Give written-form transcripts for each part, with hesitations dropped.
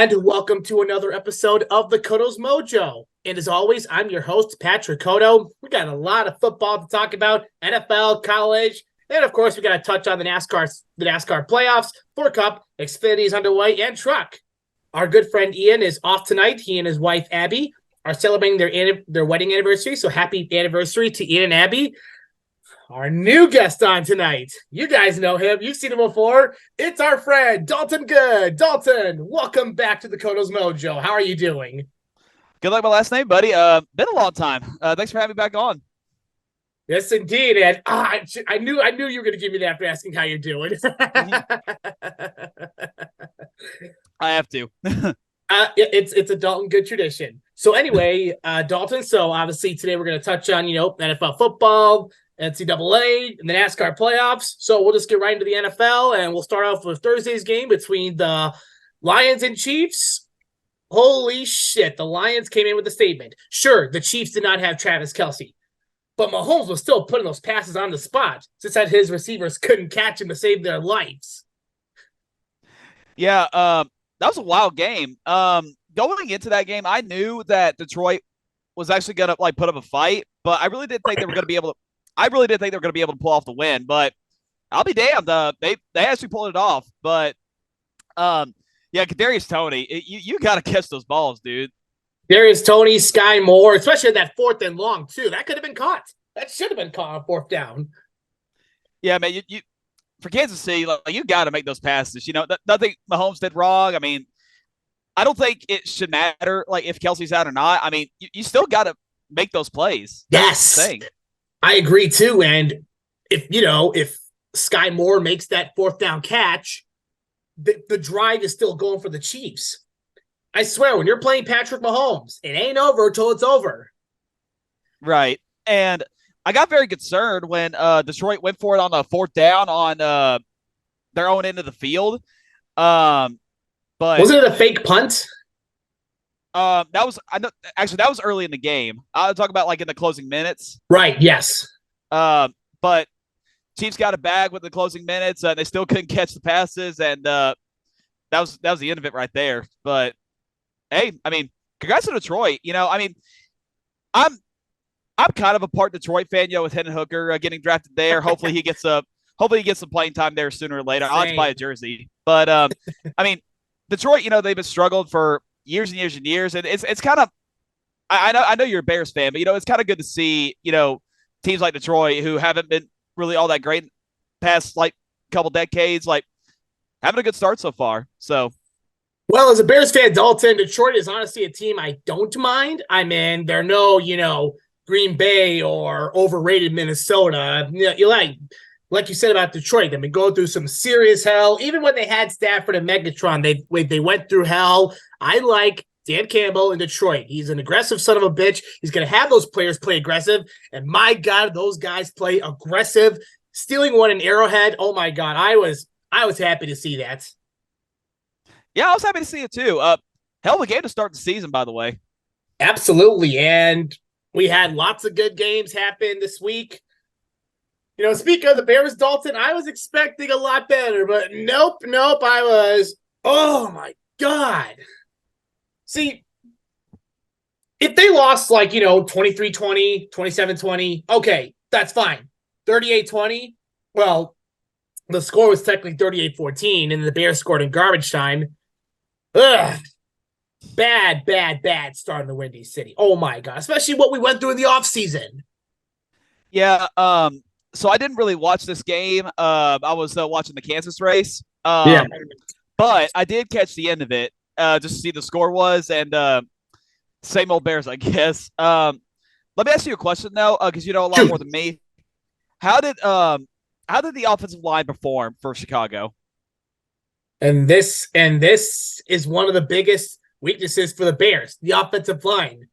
And welcome to another episode of the Koto's Mojo. And as always, I'm your host, Patrick Koto. We got a lot of football to talk about, NFL, college, and of course, we got to touch on the NASCAR playoffs, Ford Cup, Xfinity is underway, and truck. Our good friend Ian is off tonight. He and his wife, Abby, are celebrating their wedding anniversary. So happy anniversary to Ian and Abby. Our new guest on tonight. You guys know him. You've seen him before. It's our friend, Dalton Good. Dalton, welcome back to the Koto's Mojo. How are you doing? Good luck, my last name, buddy. Been a long time. Thanks for having me back on. Yes, indeed. And I knew you were going to give me that after asking how you're doing. I have to. It's a Dalton Good tradition. So anyway, Dalton, so obviously today we're going to touch on, NFL football, NCAA, and the NASCAR playoffs. So we'll just get right into the NFL, and we'll start off with Thursday's game between the Lions and Chiefs. Holy shit, the Lions came in with a statement. Sure, the Chiefs did not have Travis Kelce, but Mahomes was still putting those passes on the spot since that his receivers couldn't catch him to save their lives. Yeah, that was a wild game. Going into that game, I knew that Detroit was actually going to put up a fight, but I really didn't think they were going to be able to. I really didn't think they were going to be able to pull off the win, but I'll be damned. They actually pulled it off. But yeah, Kadarius Toney, you got to catch those balls, dude. Kadarius Toney, Sky Moore, especially that 4th and long too. That could have been caught. That should have been caught on 4th down. Yeah, man. You for Kansas City, you got to make those passes. Nothing Mahomes did wrong. I mean, I don't think it should matter if Kelce's out or not. I mean, you still got to make those plays. Yes. That's the thing. I agree too. And if Sky Moore makes that 4th down catch, the drive is still going for the Chiefs. I swear, when you're playing Patrick Mahomes, it ain't over until it's over. Right. And I got very concerned when Detroit went for it on a 4th down on their own end of the field. But wasn't it a fake punt? that was early in the game. I was talking about in the closing minutes. Right. Yes. But Chiefs got a bag with the closing minutes. They still couldn't catch the passes, and that was the end of it right there. But hey, I mean, congrats to Detroit. I mean, I'm kind of a part Detroit fan, with Hendon Hooker getting drafted there. Hopefully he gets some playing time there sooner or later. I'll have to buy a jersey. But I mean, Detroit, they've been struggling for years and years and years, and it's kind of I know you're a Bears fan, but it's kind of good to see teams like Detroit who haven't been really all that great past couple decades having a good start so far. So, well, as a Bears fan, Dalton, Detroit is honestly a team I don't mind. I mean, they're no Green Bay or overrated Minnesota. You like you said about Detroit, they've been going through some serious hell. Even when they had Stafford and Megatron, they went through hell. I like Dan Campbell in Detroit. He's an aggressive son of a bitch. He's going to have those players play aggressive. And my God, those guys play aggressive. Stealing one in Arrowhead. Oh my God. I was happy to see that. Yeah, I was happy to see it too. Hell of a game to start the season, by the way. Absolutely. And we had lots of good games happen this week. Speaking of the Bears, Dalton, I was expecting a lot better, but nope. Oh my God. See, if they lost 23-20, 27-20, okay, that's fine. 38-20, well, the score was technically 38-14, and the Bears scored in garbage time. Ugh. Bad start in the Windy City. Oh my God, especially what we went through in the offseason. Yeah, so I didn't really watch this game. I was watching the Kansas race. Yeah. But I did catch the end of it just to see the score was, and same old Bears, I guess. Let me ask you a question though, because you know a lot more than me. How did the offensive line perform for Chicago? And this is one of the biggest weaknesses for the Bears, the offensive line.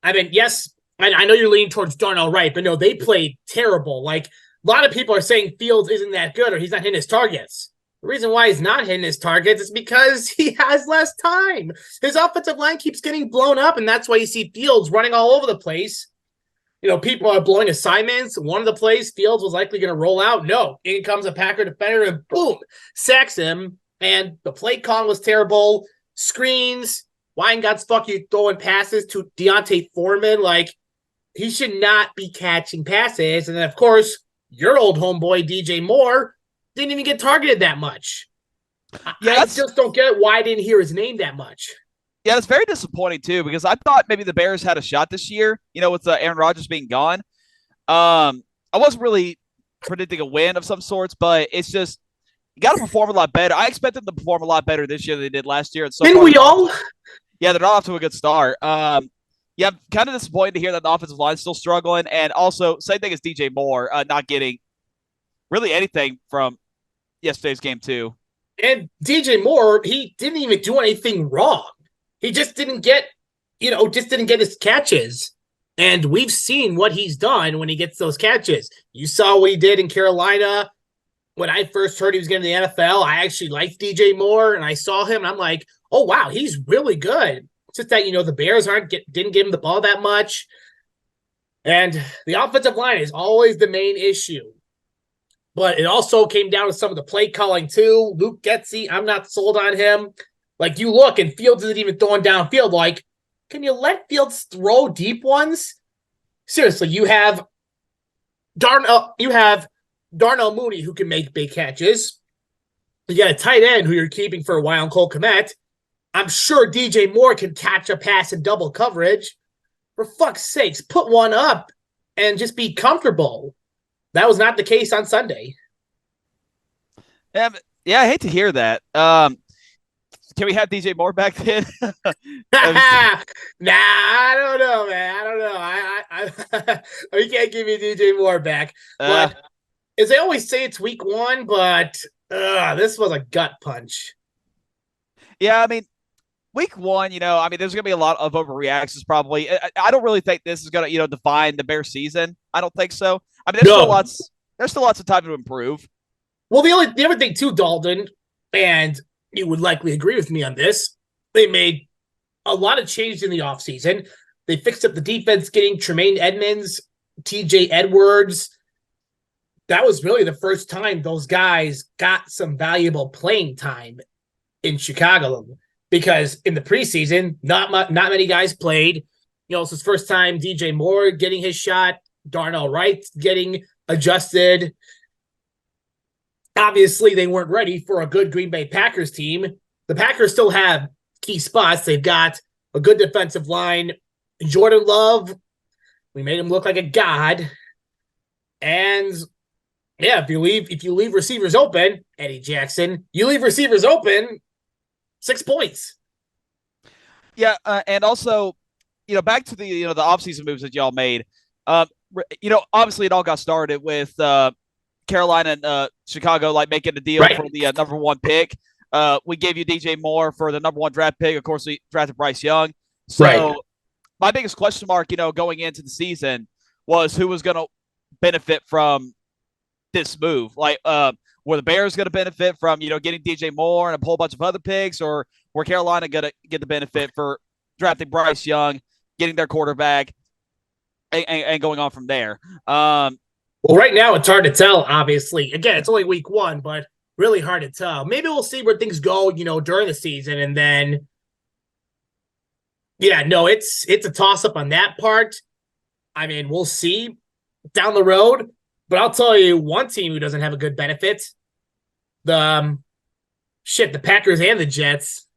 I mean, yes, I know you're leaning towards Darnell Wright, but no, they played terrible. A lot of people are saying Fields isn't that good or he's not hitting his targets. The reason why he's not hitting his targets is because he has less time. His offensive line keeps getting blown up, and that's why you see Fields running all over the place. People are blowing assignments. One of the plays, Fields was likely going to roll out. No, in comes a Packer defender and boom, sacks him. And the play calling was terrible. screens. Weingart's fucking throwing passes to Deontay Foreman. Like, he should not be catching passes. And then, of course, your old homeboy, DJ Moore, didn't even get targeted that much. Yeah, I just don't get why I didn't hear his name that much. Yeah, it's very disappointing, too, because I thought maybe the Bears had a shot this year, with Aaron Rodgers being gone. I wasn't really predicting a win of some sorts, but it's just you got to perform a lot better. I expected them to perform a lot better this year than they did last year. And so didn't we all? Yeah, they're not off to a good start. I'm kind of disappointed to hear that the offensive line is still struggling. And also, same thing as DJ Moore, not getting really anything from yesterday's game, too. And DJ Moore, he didn't even do anything wrong. He just didn't get his catches. And we've seen what he's done when he gets those catches. You saw what he did in Carolina. When I first heard he was getting the NFL, I actually liked DJ Moore, and I saw him, and I'm like, oh, wow, he's really good. It's just that, the Bears didn't give him the ball that much. And the offensive line is always the main issue. But it also came down to some of the play calling, too. Luke Getsy, I'm not sold on him. Like, you look, and Fields isn't even throwing downfield. Like, can you let Fields throw deep ones? Seriously, you have Darnell Mooney, who can make big catches. You got a tight end who you're keeping for a while, Cole Kmet. I'm sure DJ Moore can catch a pass in double coverage. For fuck's sakes, put one up and just be comfortable. That was not the case on Sunday. Yeah, I hate to hear that. Can we have DJ Moore back then? Nah, I don't know, man. I don't know. We can't give you DJ Moore back. But as they always say, it's week one, but this was a gut punch. Yeah, I mean, week one, there's going to be a lot of overreactions probably. I don't really think this is going to, define the Bears season. I don't think so. I mean, there's still lots of time to improve. Well, the other thing too, Dalton, and you would likely agree with me on this, they made a lot of changes in the offseason. They fixed up the defense, getting Tremaine Edmonds, TJ Edwards. That was really the first time those guys got some valuable playing time in Chicago, because in the preseason, not many guys played. It's his first time DJ Moore getting his shot, Darnell Wright getting adjusted. Obviously, they weren't ready for a good Green Bay Packers team. The Packers still have key spots. They've got a good defensive line. Jordan Love, we made him look like a god. And yeah, if you leave receivers open, Eddie Jackson, you leave receivers open, 6 points. Yeah, and also, back to the the offseason moves that y'all made. Obviously it all got started with Carolina and Chicago making a deal for the number one pick. We gave you DJ Moore for the number one draft pick. Of course, we drafted Bryce Young. So my biggest question mark, going into the season was who was going to benefit from this move. Were the Bears going to benefit from, getting DJ Moore and a whole bunch of other picks, or were Carolina going to get the benefit for drafting Bryce Young, getting their quarterback, and going on from there? Well, right now it's hard to tell, obviously. Again, it's only week one, but really hard to tell. Maybe we'll see where things go, during the season. And then, it's a toss-up on that part. I mean, we'll see down the road. But I'll tell you one team who doesn't have a good benefit. The Packers and the Jets.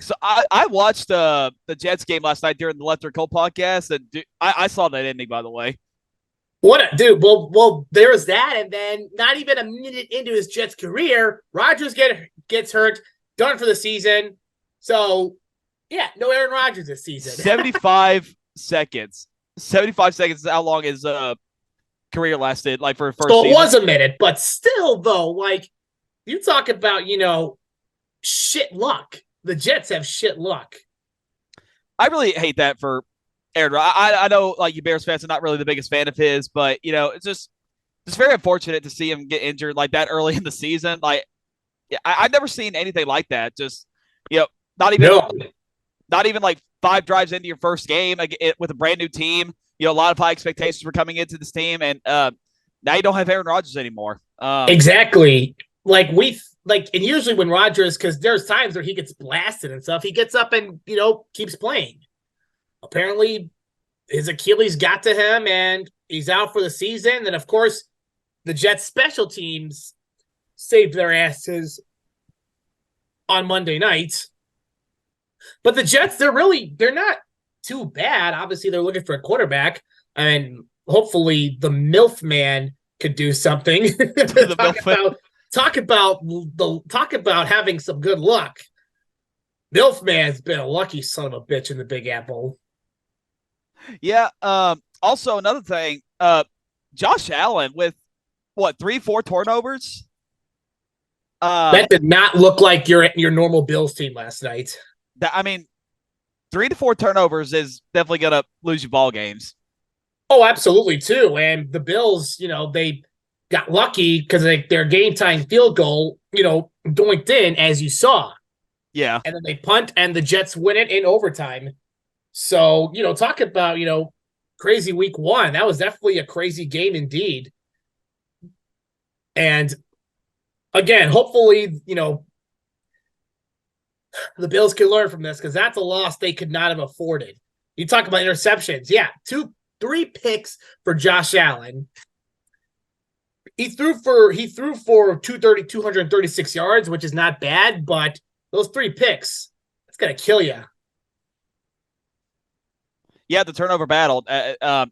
So I watched the Jets game last night during the Lefter Cole podcast, and I saw that ending, by the way. Dude, well, there's that, and then not even a minute into his Jets career, Rodgers gets hurt, done for the season. So, yeah, no Aaron Rodgers this season. 75 seconds. 75 seconds is how long his career lasted, for a first season. It was a minute, but still, though, you talk about, shit luck. The Jets have shit luck. I really hate that for Aaron Rodgers. I know, you Bears fans are not really the biggest fan of his, but, it's just very unfortunate to see him get injured that early in the season. I've never seen anything like that. Just, not even 5 drives into your first game with a brand new team. A lot of high expectations were coming into this team, and now you don't have Aaron Rodgers anymore. Exactly. like, and usually when Rodgers, because there's times where he gets blasted and stuff, he gets up and, keeps playing. Apparently, his Achilles got to him and he's out for the season. And of course, the Jets special teams saved their asses on Monday night. But the Jets, they're not too bad. Obviously, they're looking for a quarterback. And hopefully the MILF man could do something. Talk about having some good luck. MILF man's been a lucky son of a bitch in the Big Apple. Yeah. Also, another thing, Josh Allen with 3-4 turnovers. That did not look like your normal Bills team last night. 3 to 4 turnovers is definitely going to lose you ball games. Oh, absolutely, too. And the Bills, they got lucky because their game-time field goal, doinked in, as you saw. Yeah. And then they punt, and the Jets win it in overtime. So, talk about, crazy week one. That was definitely a crazy game indeed. And, again, hopefully, the Bills can learn from this because that's a loss they could not have afforded. You talk about interceptions. Yeah, 3 picks for Josh Allen. He threw for 236 yards, which is not bad, but those 3 picks, it's going to kill you. Yeah, the turnover battle. If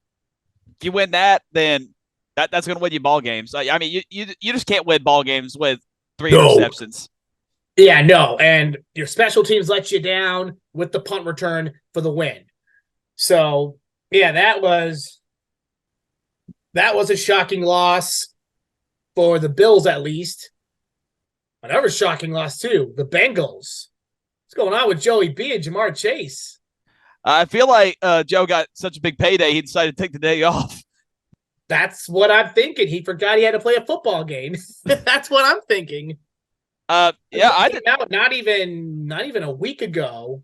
you win that, then that's going to win you ball games. You just can't win ball games with 3 interceptions. Yeah, no, and your special teams let you down with the punt return for the win. So, yeah, that was a shocking loss for the Bills, at least. Another shocking loss, too, the Bengals. What's going on with Joey B and Jamar Chase? I feel like Joe got such a big payday, he decided to take the day off. That's what I'm thinking. He forgot he had to play a football game. That's what I'm thinking. I did not even a week ago.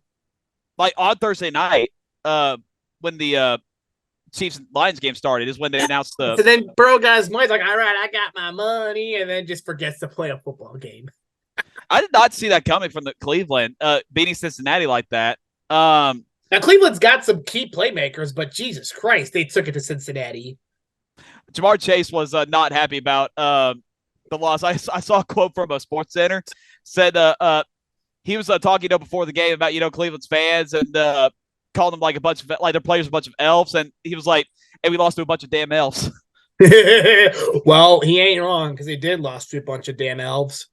Like on Thursday night, when the Chiefs and Lions game started, is when they announced the. So then Burrow got his money. Like, all right, I got my money, and then just forgets to play a football game. I did not see that coming from the Cleveland beating Cincinnati like that. Now Cleveland's got some key playmakers, but Jesus Christ, they took it to Cincinnati. Jamar Chase was not happy about the loss. I saw a quote from a Sports Center said he was talking before the game about Cleveland's fans and called them like a bunch of their players a bunch of elves, and he was like, "Hey, we lost to a bunch of damn elves." Well, he ain't wrong because they did lost to a bunch of damn elves,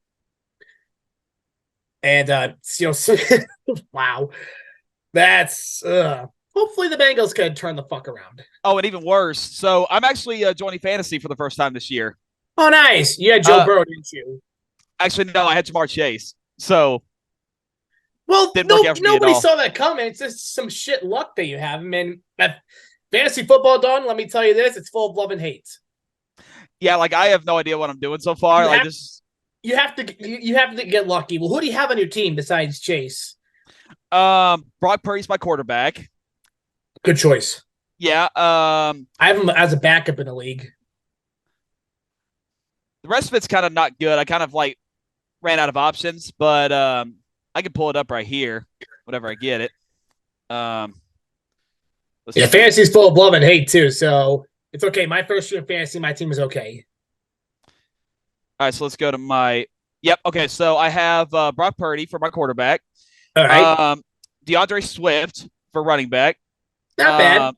and wow, that's hopefully the Bengals could turn the fuck around. Oh, and even worse. So I'm actually joining fantasy for the first time this year. Oh, nice. You had Joe Burrow, didn't you? Actually, no, I had Jamar Chase. So, well, nobody saw that coming. It's just some shit luck that you have. I mean, fantasy football, Don, let me tell you this. It's full of love and hate. Yeah, I have no idea what I'm doing so far. You have to get lucky. Well, who do you have on your team besides Chase? Brock Purdy's my quarterback. Good choice. Yeah. I have him as a backup in the league. The rest of it's kind of not good. I kind of ran out of options, but I can pull it up right here whenever I get it. Fantasy's full of love and hate too, so it's okay. My first year in fantasy, my team is okay. All right, so let's go to my. Yep. Okay, so I have Brock Purdy for my quarterback. All right. DeAndre Swift for running back. Not bad.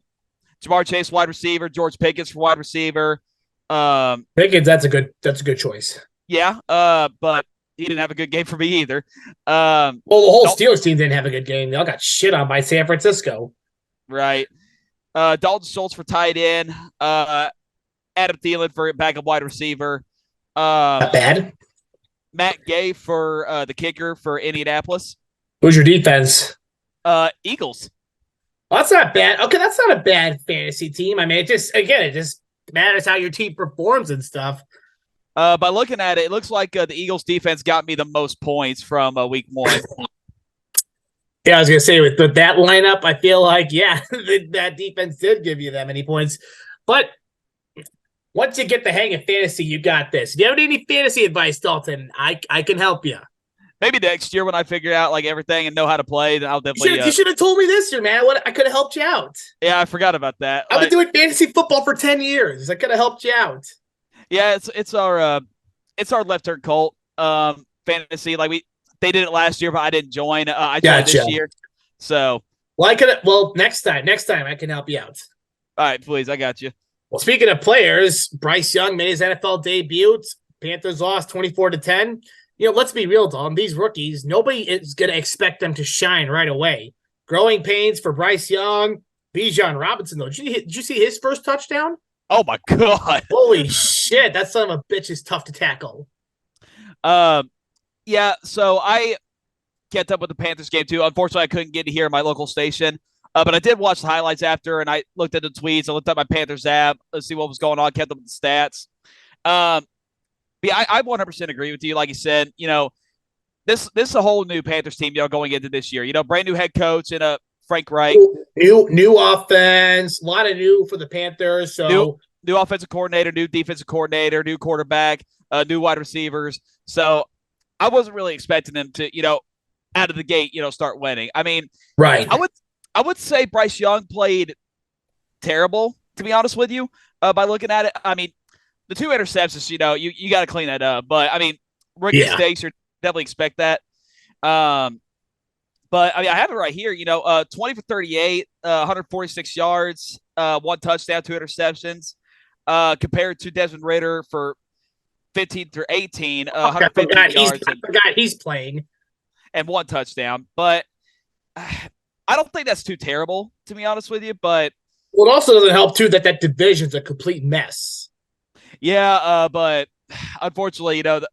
Jamar Chase, wide receiver. George Pickens for wide receiver. Pickens, that's a good choice. Yeah, but he didn't have a good game for me either. Well, the whole Steelers team didn't have a good game. They all got shit on by San Francisco. Right. Dalton Schultz for tight end. Adam Thielen for backup wide receiver. Not bad. Matt Gay for the kicker for Indianapolis. Who's your defense? Eagles. Well, that's not bad. Okay, that's not a bad fantasy team. I mean, it just matters how your team performs and stuff. By looking at it, it looks like the Eagles defense got me the most points from week one. Yeah, I was going to say, with that lineup, I feel like, yeah, that defense did give you that many points. But, Once you get the hang of fantasy, you got this. If you ever need any fantasy advice, Dalton, I can help you. Maybe next year when I figure out like everything and know how to play, then I'll definitely. You should have told me this year, man. I could have helped you out. Yeah, I forgot about that. I've been doing fantasy football for 10 years. I could have helped you out. Yeah, it's our left turn cult fantasy. Like they did it last year, but I didn't join. I joined this year. So next time I can help you out. All right, please, I got you. Well, speaking of players, Bryce Young made his NFL debut. Panthers lost 24-10. Let's be real, Dalton. These rookies, nobody is going to expect them to shine right away. Growing pains for Bryce Young. Bijan Robinson, though. Did you see his first touchdown? Oh, my God. Holy shit. That son of a bitch is tough to tackle. Yeah, so I kept up with the Panthers game, too. Unfortunately, I couldn't get to hear my local station. But I did watch the highlights after, and I looked at the tweets. I looked at my Panthers app to see what was going on, kept up with the stats. Yeah, I 100% agree with you. Like you said, this is a whole new Panthers team, going into this year. Brand new head coach and Frank Reich. New offense, a lot of new for the Panthers. So new offensive coordinator, new defensive coordinator, new quarterback, new wide receivers. So I wasn't really expecting them to, out of the gate, start winning. I mean, right. I would say Bryce Young played terrible, to be honest with you, by looking at it. I mean, the 2 interceptions, you got to clean that up. But, I mean, rookie mistakes, you definitely expect that. But, I mean, I have it right here, 20 for 38, 146 yards, 1 touchdown, 2 interceptions, compared to Desmond Ridder for 15 through 18, 150 yards. I forgot he's playing. And 1 touchdown. But I don't think that's too terrible, to be honest with you. But it also doesn't help, too, that division's a complete mess. Yeah, but unfortunately, the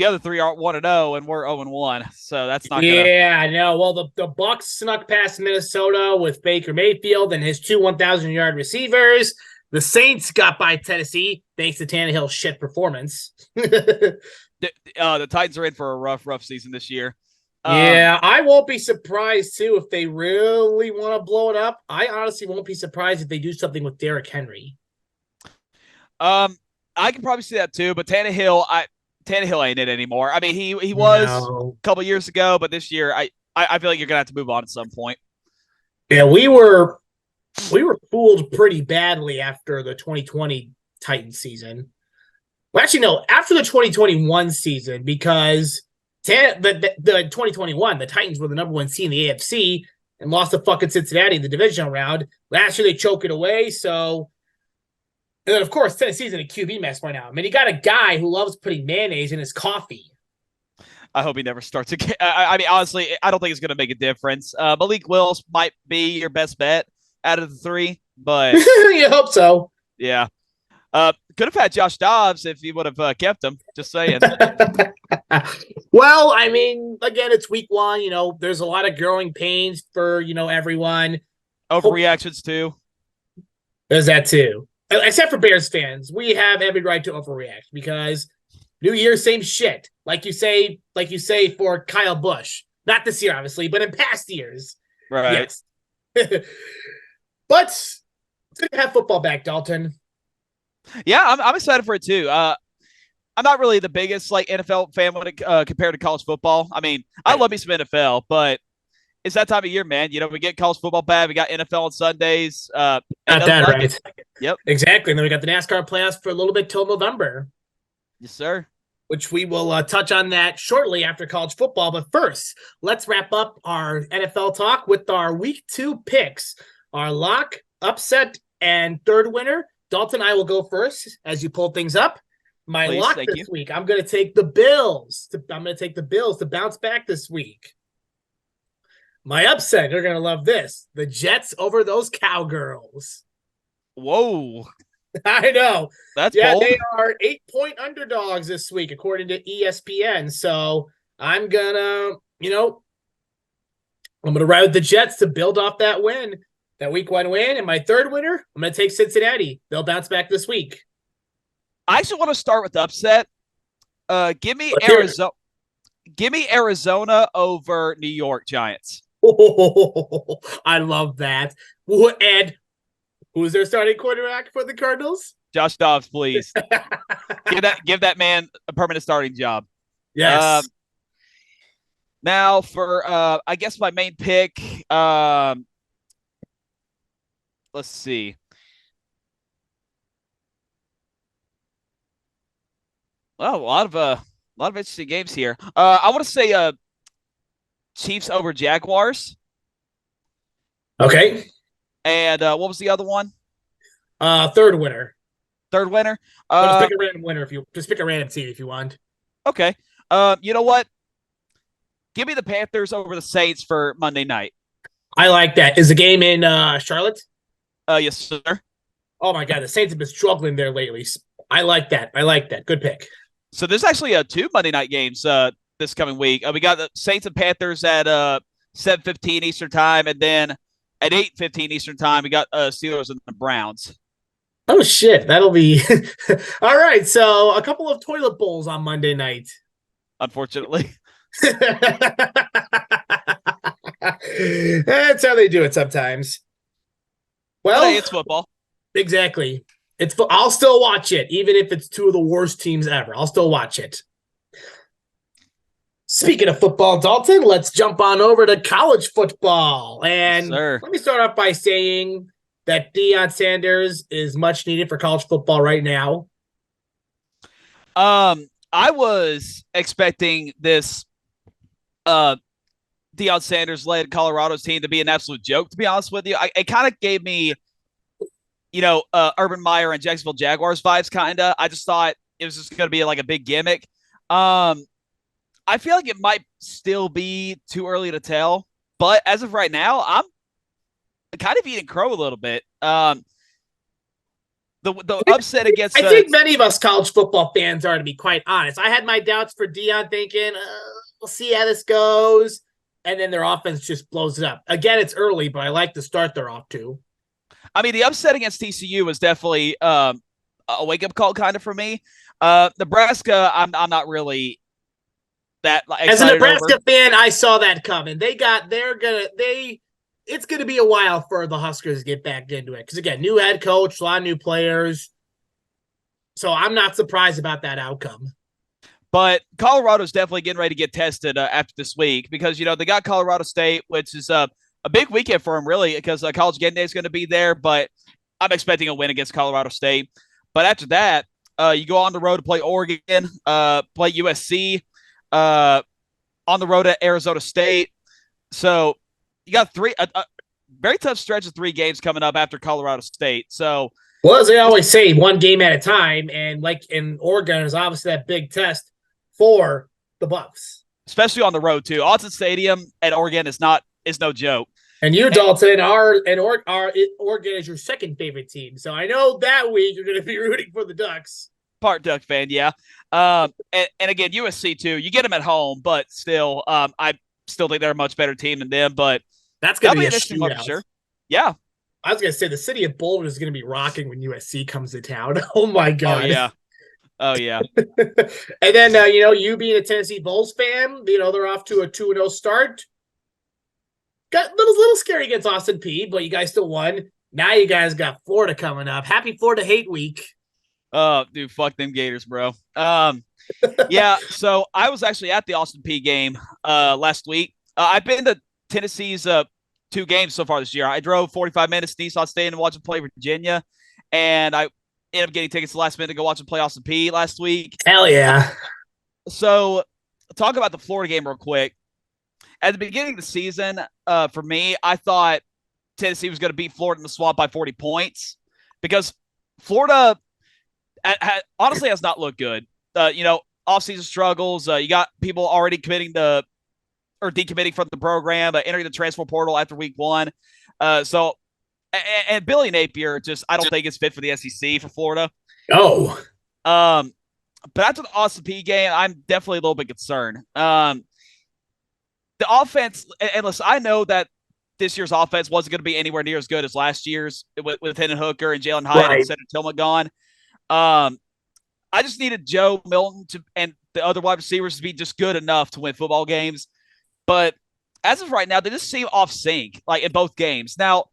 other 3 aren't 1-0, and we're 0-1, so that's not. Yeah, I know. Well, the Bucs snuck past Minnesota with Baker Mayfield and his 2 1,000-yard receivers. The Saints got by Tennessee thanks to Tannehill's shit performance. The Titans are in for a rough season this year. Yeah, I won't be surprised, too, if they really want to blow it up. I honestly won't be surprised if they do something with Derrick Henry. I can probably see that too, but Tannehill ain't it anymore. I mean, he was a couple years ago, but this year I feel like you're gonna have to move on at some point. Yeah, we were fooled pretty badly after the 2020 Titans season. Well, actually, no, after the 2021 season, because the 2021, the Titans were the number 1 seed in the AFC and lost to fucking Cincinnati in the divisional round. Last year they choke it away, so. And then, of course, Tennessee's in a QB mess right now. I mean, you got a guy who loves putting mayonnaise in his coffee. I hope he never starts again. I mean, honestly, I don't think it's going to make a difference. Malik Willis might be your best bet out of the 3, but you hope so. Yeah. Could have had Josh Dobbs if he would have kept him. Just saying. Well, I mean, again, it's week 1. There's a lot of growing pains for everyone. Overreactions too. There's that too. Except for Bears fans, we have every right to overreact because New Year, same shit. Like you say for Kyle Busch. Not this year, obviously, but in past years. Right. Yes. But it's good to have football back, Dalton. Yeah, I'm excited for it too. I'm not really the biggest NFL fan when it compared to college football. I mean, I love me some NFL, but it's that time of year, man. We get college football back. We got NFL on Sundays. Not that right. Yep. Exactly. And then we got the NASCAR playoffs for a little bit till November. Yes, sir. Which we will touch on that shortly after college football. But first, let's wrap up our NFL talk with our week 2 picks. Our lock, upset, and third winner. Dalton, I will go first as you pull things up. My lock this week, I'm going to take the Bills. I'm going to take the Bills to bounce back this week. My upset, you're going to love this. The Jets over those Cowgirls. Whoa. I know. That's bold. They are 8-point underdogs this week, according to ESPN. So I'm going to, ride with the Jets to build off that win, that week 1 win. And my third winner, I'm going to take Cincinnati. They'll bounce back this week. I actually want to start with upset. Give me Arizona. Give me Arizona over New York Giants. I love that. And who's their starting quarterback for the Cardinals? Josh Dobbs, please give that man a permanent starting job. Um, Yes. Now for I guess my main pick. Let's see. Well, a lot of interesting games here. I want to say Chiefs over Jaguars, Okay. and what was the other one? Third winner. Third winner. But just pick a random winner if you just pick a random team if you want. Okay. You know what? Give me the Panthers over the Saints for Monday night. I like that. Is the game in Charlotte? Yes, sir. Oh my god, the Saints have been struggling there lately. I like that. I like that. Good pick. So there's actually two Monday night games this coming week. We got the Saints and Panthers at 7:15 Eastern time, and then at 8:15 Eastern time, we got Steelers and the Browns. Oh shit, that'll be all right. So a couple of toilet bowls on Monday night. Unfortunately, that's how they do it sometimes. Well, hey, it's football. Exactly. I'll still watch it, even if it's two of the worst teams ever. I'll still watch it. Speaking of football, Dalton, let's jump on over to college football. And Yes, let me start off by saying that Deion Sanders is much needed for college football right now. I was expecting this Deion Sanders led Colorado's team to be an absolute joke, to be honest with you. It kind of gave me, Urban Meyer and Jacksonville Jaguars vibes, kind of. I just thought it was just going to be like a big gimmick. I feel like it might still be too early to tell, but as of right now, I'm kind of eating crow a little bit. The upset against I think many of us college football fans are, to be quite honest. I had my doubts for Deion, thinking we'll see how this goes, and then their offense just blows it up. Again, it's early, but I like the start they're off to. I mean, the upset against TCU was definitely a wake up call, kind of, for me. Nebraska, I'm not really that excited as a Nebraska over. fan. I saw that coming. It's gonna be a while for the Huskers to get back into it because again, new head coach, a lot of new players. So I'm not surprised about that outcome. But Colorado's definitely getting ready to get tested after this week because they got Colorado State, which is a big weekend for them, really, because College Game Day is going to be there. But I'm expecting a win against Colorado State. But after that, you go on the road to play Oregon, play USC, on the road at Arizona State. So you got a very tough stretch of 3 games coming up after Colorado State. So, well, as they always say, one game at a time, and like in Oregon is obviously that big test for the Buffs, especially on the road too. Autzen Stadium at Oregon is no joke. And you, Dalton, Oregon is your second favorite team. So I know that week you're going to be rooting for the Ducks. Part Duck fan, yeah. And again, USC too. You get them at home, but still, I still think they're a much better team than them. But that's going to be a interesting one shootout. for sure. Yeah. I was going to say the city of Boulder is going to be rocking when USC comes to town. Oh my god. Oh yeah. And then you being a Tennessee Vols fan, they're off to a 2-0 start. Got little scary against Austin Peay, but you guys still won. Now you guys got Florida coming up. Happy Florida Hate Week. Oh, dude, fuck them Gators, bro. Yeah, so I was actually at the Austin Peay game last week. I've been to Tennessee's 2 games so far this year. I drove 45 minutes to Nissan Stadium to watch them play Virginia, and I ended up getting tickets the last minute to go watch them play Austin Peay last week. Hell yeah. So talk about the Florida game real quick. At the beginning of the season, for me, I thought Tennessee was going to beat Florida in the swamp by 40 points because Florida honestly has not looked good. Offseason struggles. You got people already decommitting from the program, entering the transfer portal after week 1. And Billy Napier I don't think is fit for the SEC for Florida. Oh. But after the Austin Peay game, I'm definitely a little bit concerned. The offense, and listen, I know that this year's offense wasn't going to be anywhere near as good as last year's with Hendon Hooker and Jalen Hyatt and Cedric Tillman gone. I just needed Joe Milton and the other wide receivers to be just good enough to win football games. But as of right now, they just seem off sync, like in both games. Now,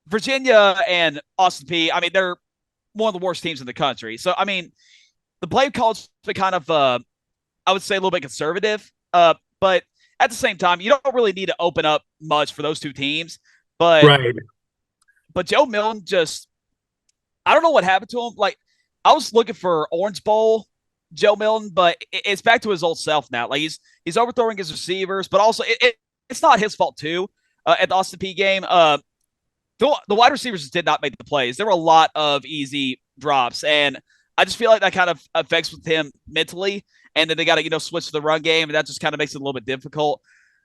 Virginia and Austin Peay, I mean, they're one of the worst teams in the country. So, I mean, the play call's been kind of, I would say, a little bit conservative. But at the same time, you don't really need to open up much for those two teams. But Right. Joe Milton just, I don't know what happened to him. Like, I was looking for Orange Bowl Joe Milton, but it's back to his old self now. Like, he's overthrowing his receivers, but also it's not his fault too. At the Austin P game, the wide receivers did not make the plays. There were a lot of easy drops, and I just feel like that kind of affects with him mentally. And then they got to switch to the run game, and that just kind of makes it a little bit difficult.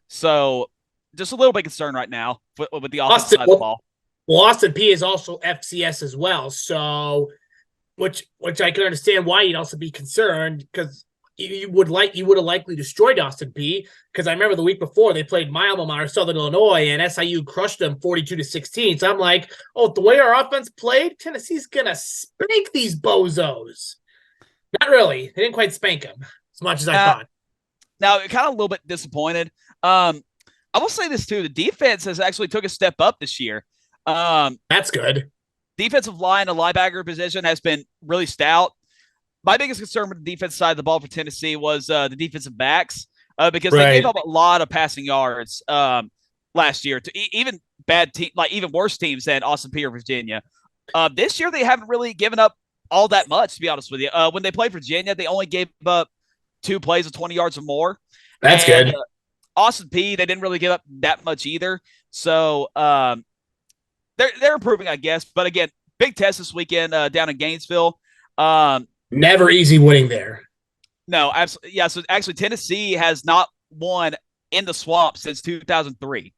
So just a little bit concerned right now with the offensive side of the ball. Well, Austin P is also FCS as well, so which I can understand why you'd also be concerned, because you would have likely destroyed Austin P, because I remember the week before they played my alma mater, Southern Illinois, and SIU crushed them 42-16. So I'm like, the way our offense played, Tennessee's gonna spank these bozos. Not really. They didn't quite spank them as much as I thought. Now, kind of a little bit disappointed. I will say this too: the defense has actually took a step up this year. That's good. Defensive line and linebacker position has been really stout. My biggest concern with the defensive side of the ball for Tennessee was the defensive backs, because they gave up a lot of passing yards last year to even bad team, like even worse teams than Austin P or Virginia. This year they haven't really given up all that much, to be honest with you. When they played Virginia, they only gave up 2 plays of 20 yards or more. That's good. Austin P, they didn't really give up that much either. So they're improving, I guess. But again, big test this weekend down in Gainesville. Never easy winning there. No, absolutely. Yeah, so actually Tennessee has not won in the swamp since 2003.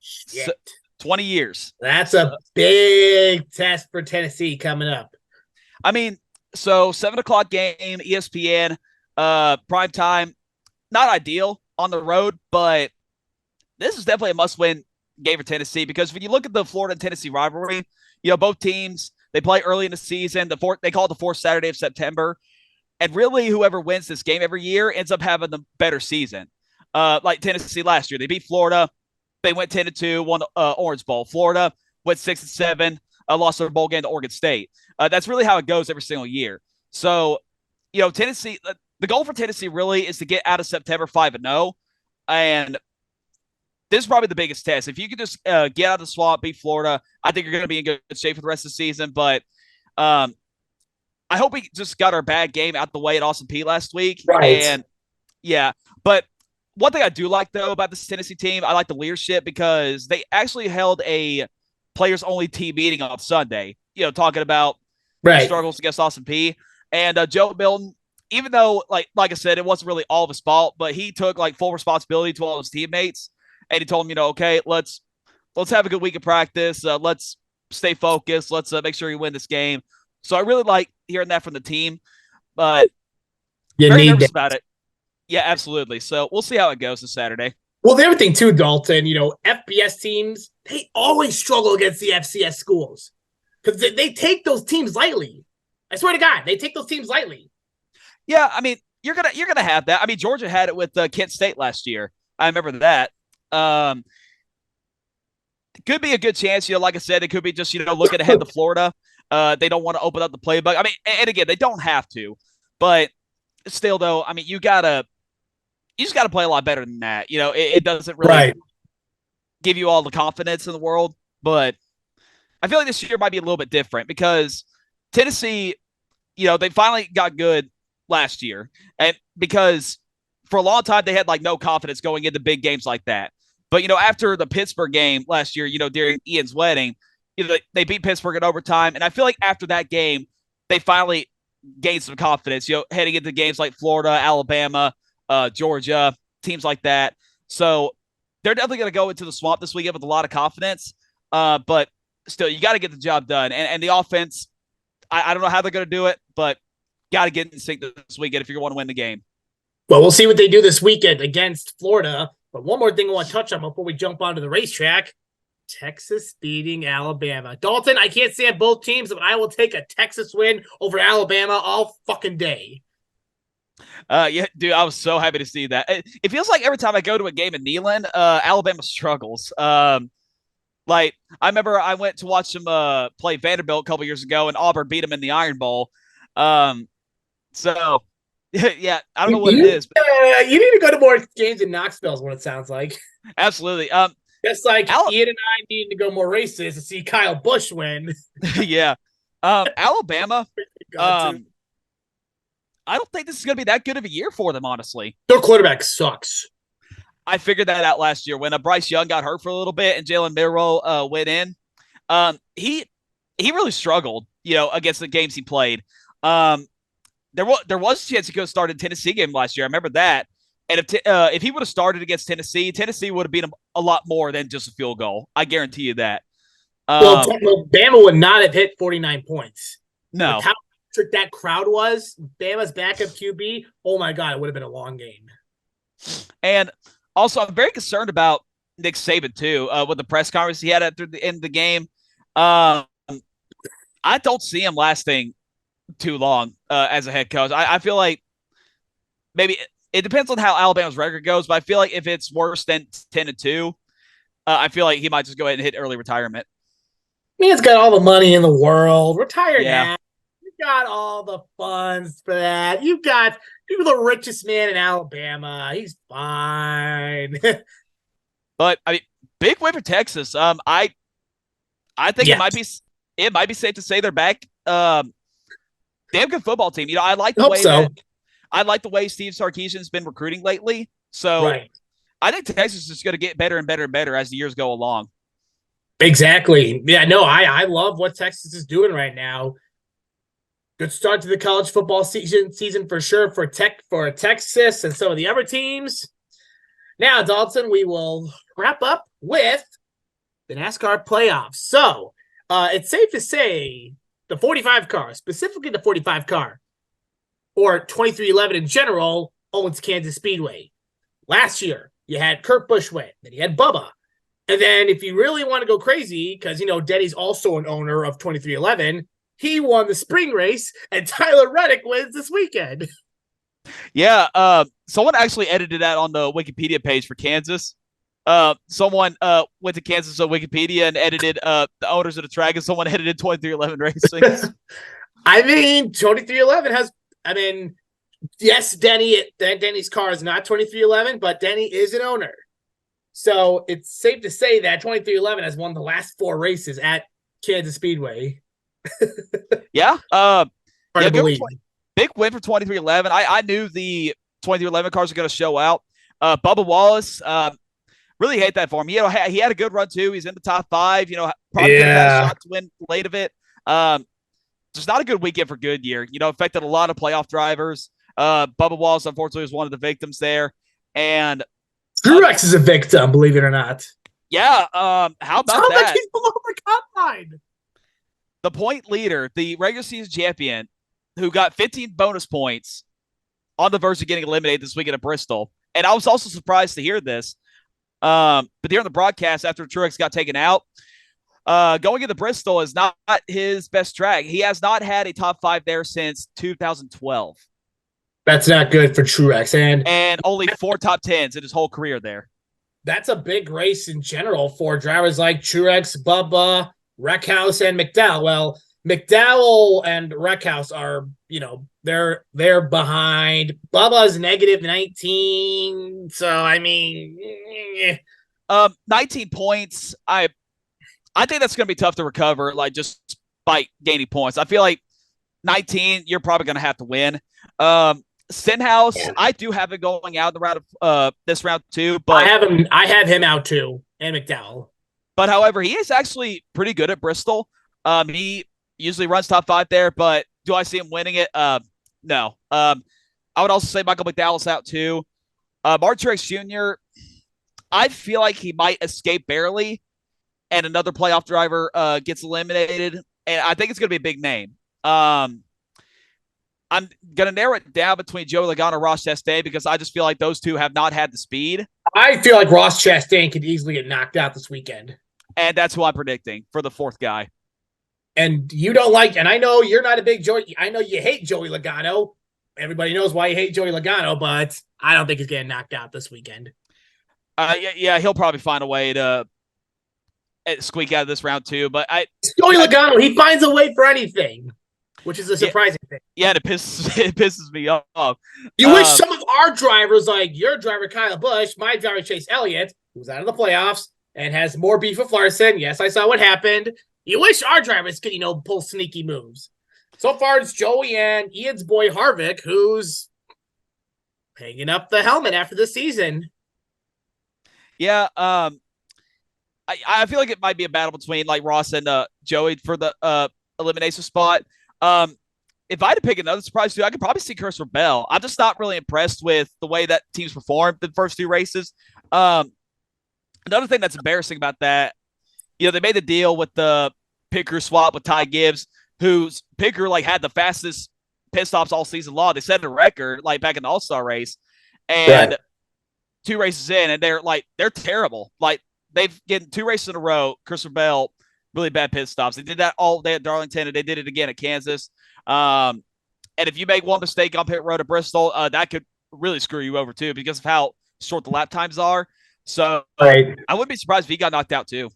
Shit. So, 20 years. That's a big test for Tennessee coming up. I mean, so 7 o'clock game, ESPN, prime time, not ideal on the road, but this is definitely a must-win game for Tennessee, because when you look at the Florida and Tennessee rivalry, both teams, they play early in the season. They call it the fourth Saturday of September. And really, whoever wins this game every year ends up having the better season. Like Tennessee last year, they beat Florida. They went 10-2, won the Orange Bowl. Florida went 6-7, lost their bowl game to Oregon State. That's really how it goes every single year. So, Tennessee, the goal for Tennessee really is to get out of September 5-0. And this is probably the biggest test. If you could just get out of the swamp, beat Florida, I think you're going to be in good shape for the rest of the season. But I hope we just got our bad game out the way at Austin P last week. Right. And yeah, but one thing I do like, though, about this Tennessee team, I like the leadership, because they actually held a players-only team meeting on Sunday, talking about struggles against Austin P. And Joe Milton, even though, like I said, it wasn't really all of his fault, but he took full responsibility to all his teammates. And he told him, okay, let's have a good week of practice. Let's stay focused. Let's make sure we win this game. So I really like hearing that from the team, but very nervous about it. Yeah, absolutely. So we'll see how it goes this Saturday. Well, the other thing too, Dalton, FBS teams, they always struggle against the FCS schools, because they take those teams lightly. I swear to God, they take those teams lightly. Yeah, I mean, you're gonna have that. I mean, Georgia had it with Kent State last year. I remember that. Could be a good chance, like I said, it could be just, looking ahead to Florida. They don't want to open up the playbook. I mean, and again, they don't have to, but still, though, I mean, you just got to play a lot better than that. It doesn't really give you all the confidence in the world, but I feel like this year might be a little bit different, because Tennessee, they finally got good last year, and because for a long time they had no confidence going into big games like that. But after the Pittsburgh game last year, during Ian's wedding, they beat Pittsburgh in overtime, and I feel like after that game they finally gained some confidence, heading into games like Florida, Alabama, Georgia, teams like that. So they're definitely going to go into the swamp this weekend with a lot of confidence. But still, you got to get the job done, and the offense, I don't know how they're going to do it, but got to get in sync this weekend if you want to win the game. Well, we'll see what they do this weekend against Florida. But one more thing I want to touch on before we jump onto the racetrack: Texas beating Alabama. Dalton, I can't stand both teams, but I will take a Texas win over Alabama all fucking day. Yeah, dude, I was so happy to see that. It feels like every time I go to a game in Neyland, Alabama struggles. Like, I remember I went to watch them play Vanderbilt a couple years ago, and Auburn beat them in the Iron Bowl. Um, so, yeah, I don't know what it is, but You need to go to more games in Knoxville is what it sounds like. absolutely. Just like Al- Ian and I need to go more races to see Kyle Busch win. yeah. Alabama, God, too. um, I don't think this is going to be that good of a year for them, honestly. Their quarterback sucks. I figured that out last year when Bryce Young got hurt for a little bit and Jalen Milroe went in. He really struggled, against the games he played. There was a chance he could have started Tennessee game last year. I remember that. And if he would have started against Tennessee, Tennessee would have beat him a lot more than just a field goal. I guarantee you that. Well, Bama would not have hit 49 points. No. With how electric that crowd was, Bama's backup QB, oh my God, it would have been a long game. And also, I'm very concerned about Nick Saban, too, with the press conference he had at the end of the game. I don't see him lasting too long as a head coach. I feel like maybe it depends on how Alabama's record goes, but I feel like if it's worse than 10-2, I feel like he might just go ahead and hit early retirement. Man's got all the money in the world. Retire Yeah. now. You got all the funds for that. You're the richest man in Alabama. He's fine. But I mean, big win for Texas. I think it might be safe to say they're back. Damn good football team. I like the way I like the way Steve Sarkisian's been recruiting lately. So right. I think Texas is going to get better and better and better as the years go along. Exactly. Yeah, no, I love what Texas is doing right now. Good start to the college football season for sure for Texas and some of the other teams. Now, Dalton, we will wrap up with the NASCAR playoffs. So it's safe to say the 45 car, specifically the 45 car, or 2311 in general, owns Kansas Speedway. Last year, you had Kurt Busch win, then you had Bubba. And then if you really want to go crazy, because, Denny's also an owner of 2311, he won the spring race, and Tyler Reddick wins this weekend. Yeah, someone actually edited that on the Wikipedia page for Kansas. Someone went to Kansas on Wikipedia and edited the owners of the track, and someone edited 2311 Racing. I mean, 2311 has, yes, Denny's car is not 2311, but Denny is an owner. So it's safe to say that 2311 has won the last 4 races at Kansas Speedway. Yeah. Big win for 2311. I knew the 2311 cars were going to show out. Bubba Wallace, really hate that for him. He had a good run too. He's in the top 5. Probably could have had a shot to win late of it. Just not a good weekend for Goodyear. Affected a lot of playoff drivers. Bubba Wallace, unfortunately, was one of the victims there. And Truex is a victim, believe it or not. Yeah. How about that? Like he's below the cut line. The point leader, the regular season champion, who got 15 bonus points on the verge of getting eliminated this weekend at Bristol. And I was also surprised to hear this. But during the broadcast, after Truex got taken out, going into Bristol is not his best track. He has not had a top 5 there since 2012. That's not good for Truex. And only 4 top 10s in his whole career there. That's a big race in general for drivers like Truex, Bubba, Reckhouse, and McDowell. Well, McDowell and Reckhouse are, they're behind. Bubba's negative 19. So, 19 points. I think that's going to be tough to recover, just by gaining points. I feel like 19, you're probably going to have to win. Stenhouse, yeah. I do have it going out in the round of this round too, but I have him out too, and McDowell. But however, he is actually pretty good at Bristol. He usually runs top 5 there, but do I see him winning it? No. I would also say Michael McDowell's out too. Martin Truex Jr., I feel like he might escape barely, and another playoff driver gets eliminated, and I think it's going to be a big name. I'm going to narrow it down between Joey Logano and Ross Chastain because I just feel like those two have not had the speed. I feel like Ross Chastain could easily get knocked out this weekend. And that's who I'm predicting for the 4th guy. And you don't like, and I know you're not a big Joey. I know you hate Joey Logano. Everybody knows why you hate Joey Logano, but I don't think he's getting knocked out this weekend. Yeah, he'll probably find a way to squeak out of this round too. But Joey Logano, he finds a way for anything, which is a surprising thing. Yeah, it pisses me off. You wish some of our drivers, like your driver Kyle Busch, my driver Chase Elliott, who's out of the playoffs and has more beef with Larson. Yes, I saw what happened. You wish our drivers could, pull sneaky moves. So far, it's Joey and Ian's boy Harvick, who's hanging up the helmet after the season. Yeah, I feel like it might be a battle between like Ross and Joey for the elimination spot. If I had to pick another surprise too, I could probably see Christopher Bell. I'm just not really impressed with the way that teams performed the first two races. Another thing that's embarrassing about that, they made the deal with the Picker swap with Ty Gibbs, whose Picker had the fastest pit stops all season long. They set a record back in the All-Star race, and 2 races in, and they're terrible. They've gotten 2 races in a row. Christopher Bell, really bad pit stops. They did that all day at Darlington, and they did it again at Kansas. And if you make one mistake on pit road at Bristol, that could really screw you over too because of how short the lap times are. So I wouldn't be surprised if he got knocked out too.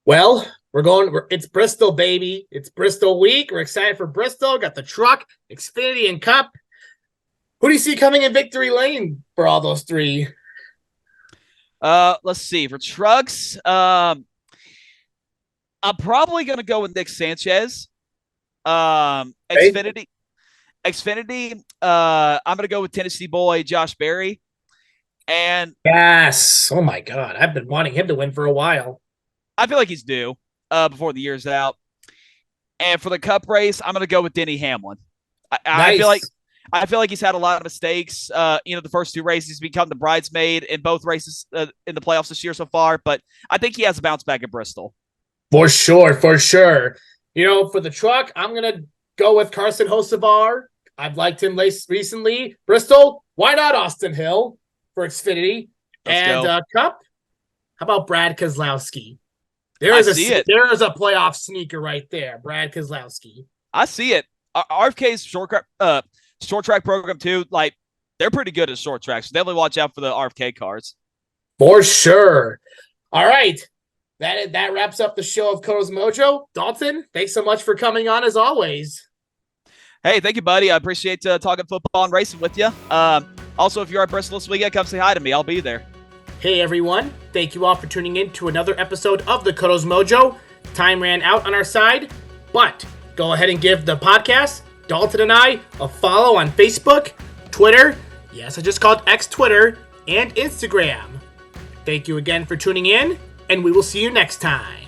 Well, it's Bristol, baby. It's Bristol week. We're excited for Bristol. Got the truck, Xfinity, and Cup. Who do you see coming in victory lane for all those 3? Let's see. For trucks, I'm probably going to go with Nick Sanchez. Xfinity, I'm going to go with Tennessee boy Josh Berry. And yes, oh my God, I've been wanting him to win for a while. I feel like he's due before the year's out. And for the Cup race, I'm going to go with Denny Hamlin. I feel like he's had a lot of mistakes. The first 2 races, he's become the bridesmaid in both races in the playoffs this year so far. But I think he has a bounce back at Bristol. For sure. For the truck, I'm going to go with Carson Hocevar. I've liked him recently. Bristol, why not Austin Hill for Xfinity? And Cup, how about Brad Keselowski? There is a playoff sneaker right there, Brad Keselowski. I see it. RFK's short track program too, they're pretty good at short tracks. So definitely watch out for the RFK cars. For sure. All right. That wraps up the show of Coto's Mojo. Dalton, thanks so much for coming on as always. Hey, thank you, buddy. I appreciate talking football and racing with you. Also, if you're at Bristol this weekend, come say hi to me. I'll be there. Hey, everyone. Thank you all for tuning in to another episode of the Coto's Mojo. Time ran out on our side, but go ahead and give the podcast, Dalton and I, a follow on Facebook, Twitter, yes, I just called X Twitter, and Instagram. Thank you again for tuning in, and we will see you next time.